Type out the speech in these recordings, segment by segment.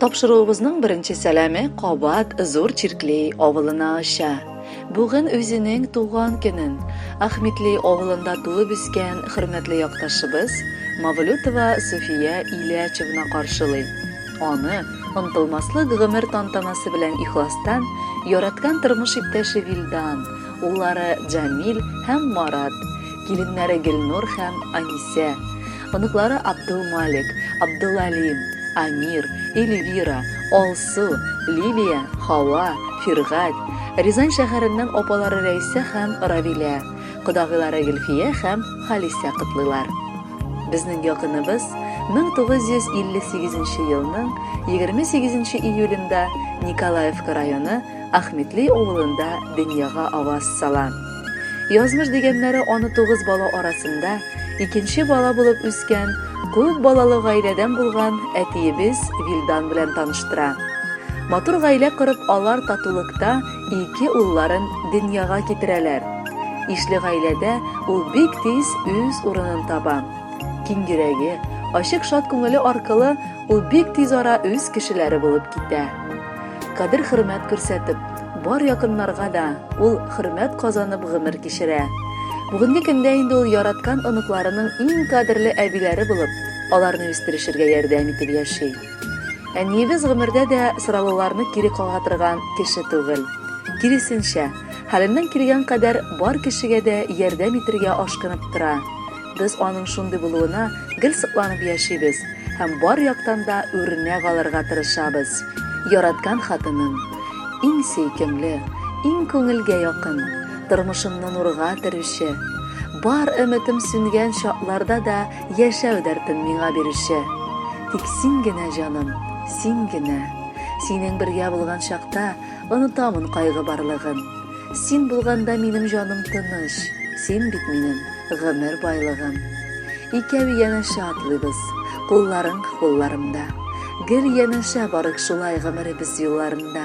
Тапшыруыбызның беренче сәламе Кабат Зур Чиркли авылына аша. Бүген үзенең туган көнен Ахметли авылында тулып үскән хөрмәтле якташыбыз Мавлютова София Ильячевна каршылый. Аны онытылмаслык гомер тантанасы белән ихластан яраткан тормыш иптәше Вилдан, уллары Джамил һәм Марат, киленнәре Гөлнур һәм Аниса, оныклары Абдулмалик, Абдулалим, Амир, Эльвира, Алсу, Лилия, Хава, Фиргат, Рязань шәһәреннән апалары Рәйсә һәм Равилә, кодагылары Гөлфия һәм Халисә котлыйлар. Безнең якыныбыз 1958 елның 28 июлендә Николаевка районы Ахметли авылында дөньяга аваз сала. Язмыш дигәннәре аны 9 бала арасында икенче бала булып үскән, күп балалы гаиләдән булган әтиебез Вилдан белән таныштыра. Матур гаилә корып, алар татулыкта 2 улларын дөньяга китерәләр. Ишле гаиләдә ул бик тиз үз урынын таба. Киң йөрәге, ачык шат күңеле аркылы ул бик тиз ара үз кешеләре булып китә. Кадер-хөрмәт күрсәтеп, бар якыннарга да ул хөрмәт казанып гомер кичерә. Бүгенге көндә инде ул яраткан оныкларының иң кадерле әбиләре булып, аларны үстерешергә ярдәм итеп яши. Әниебез гомердә дә сорауларны кире кагатырган кеше түгел. Киресенчә, хәленнән килгән кадәр бар кешегә дә ярдәм итәргә ашкынып тора. Без аның шундый булуына гел сокланып яшибез һәм бар яктан да үрнәк алырга тырышабыз. Яраткан хатыным, иң сөйкемле, иң күңелгә якын, тормышымны нурга төрүче, бар өметем сүнгән шатларда да яшәү дәртен миңа бирүче. Тик син генә җаным, син генә. Синең бергә булган чакта онытамын кайгы барлыгын. Син булганда минем җаным тыныч, син бит минем гомер байлыгым. Икәү янәшә атлыйбыз, кулларың кулларымда. Гел янәшә барык шулай гомеребез юлларында.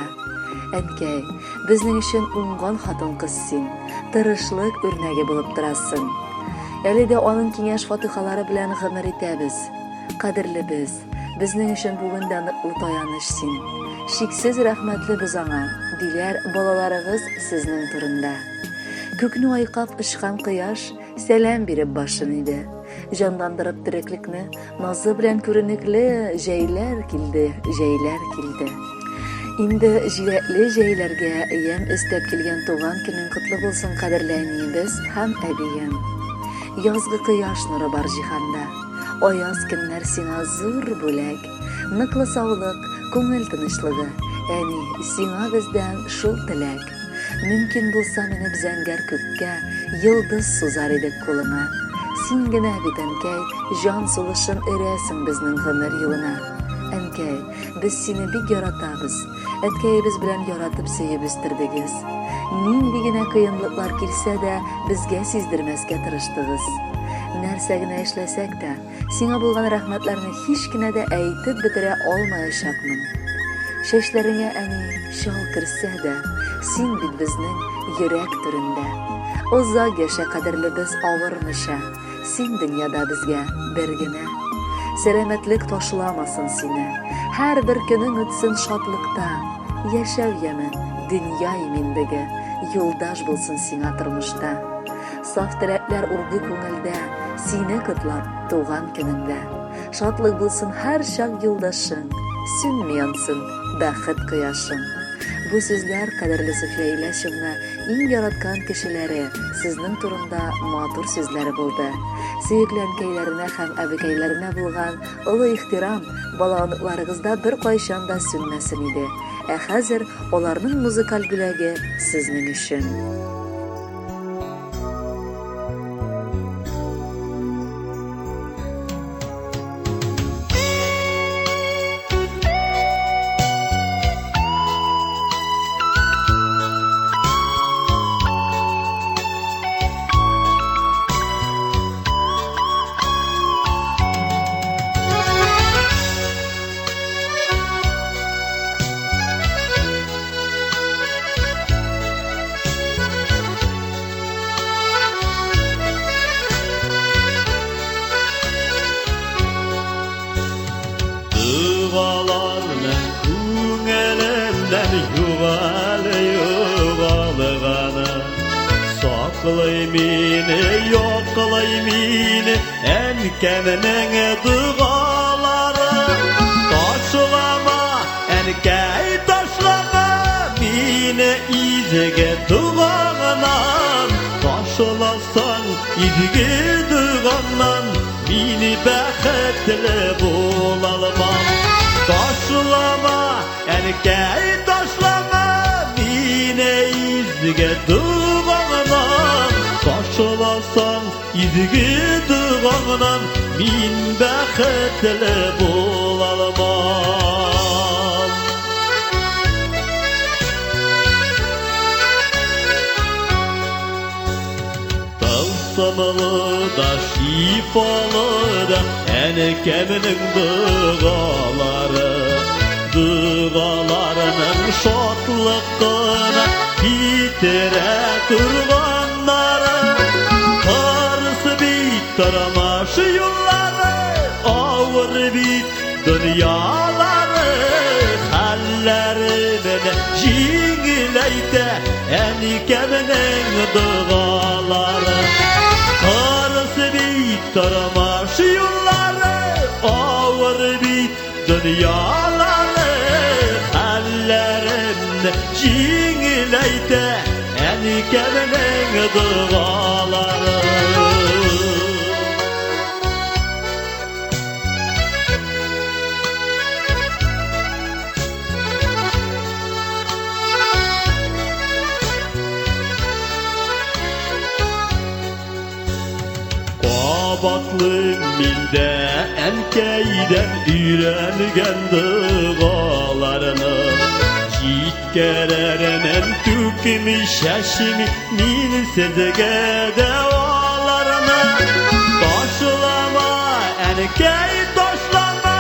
Әнкәй, безнең өчен уңган хатын-кыз син, тырышлык үрнәге булып торасың. Әле дә аның киңәш фатихалары белән гомер итәбез. Кадерлебез, безнең өчен бүген дә ныклы таяныч син. Шиксез рәхмәтле без аңа, диләр балаларыгыз сезнең турында. Күкне айкап ышкан кояш сәлам биреп башын иде. Җанландырып тереклекне назы белән күренекле җәйләр килде. Инде җиләкле җәйләргә ям өстәп килгән туган көнең котлы булсын, кадерле әниебез һәм әбием. Язгы кояш нуры бар җиһанда, аяз көннәр сиңа зур бүләк, ныклы саулык, күңел тынычлыгы. Әни, сиңа бездән шул теләк. Мөмкин булса менеп зәңгәр күккә, йолдыз сузар идек кулыңа. Син генә бит, әнкәй, җан сулышын өрәсең безнең гомер юлына. Әнкәй, без сине бик яратабыз. Әткәебез белән яратып сөеп үстердегез. Нинди генә кыенлыклар килсә дә, безгә сиздермәскә тырыштыгыз. Нәрсә генә эшләсәк тә, сиңа булган рәхмәтләрне һич кенә дә әйтеп бетерә алмаячакмын. Шәчләреңә, әни, шал керсә дә, син бит безнең йөрәк түрендә. Озак яшә, кадерлебез авырмыша, син дөньяда безгә бер генә. Сәламәтлек ташламасын сине, һәр бер көнең үтсен шатлыкта. Яшәү яме, дөнья иминлеге, юлдаш булсын сиңа тормышта. Саф теләкләр ургы күңелдә, сине котлап туган көнеңдә. Шатлык булсын һәр чак юлдашың, сүнми янсын бәхет кояшың. Бу сүзләр, кадерле София Ильячевна, иң яраткан кешеләре сезнең турында матур сүзләре булды. Сөекле әнкәйләренә һәм әбекәйләренә булган олы ихтирам балалыкларыгызда бер кайчан да сүнмәсен иде. Ә хәзер аларның музыкаль бүләге сезнең өчен. yuvalgаны Соқлай мені, yoqlay meni әнкәмнең дұғалары Ташлама, әнкәй ташлама мені изге дұғаңнан Ташласаң изге дұғаңнан мені бәхетлі бола алмам Ташлама, әнкәй ташлама мені изге дұғаңнан Ташласаң изге дұғаңнан мен бәхетлі бола алмам Тылсымлы да шифалы да әнкәмнең дұғалары Дұғаларының шатлыққына кетірә тұрғаннары Қарсы бит тарамаш юллары Ауыр бит дүниялары Хәлләре мене жеңілейді әнкәмнең дұғалары Қарсы бит тарамаш юллары Ауыр бит дүниялары Хәлләремне жеңілейді әнкәмнең дұғалары Қабатлы миндә әнкәйдән өйрәнген дұғаларыны Җиткерәрмен түкми шәшми мин сезгә дәваларыны Ташлама, әнкәй ташлама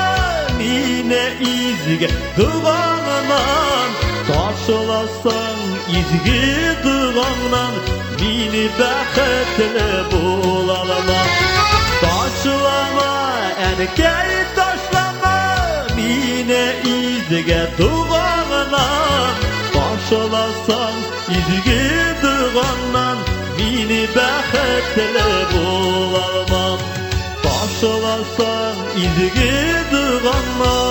мине изге дұғаңнан Ташласаң изге дұғаңнан мені бәхетлі бола алмам Ташлама, әнкәй ташлама мені изге дұғаңнан Ташласаң изге дұғаңнан мені бәхетлі бола алмам Ташласаң изге дұғаңнан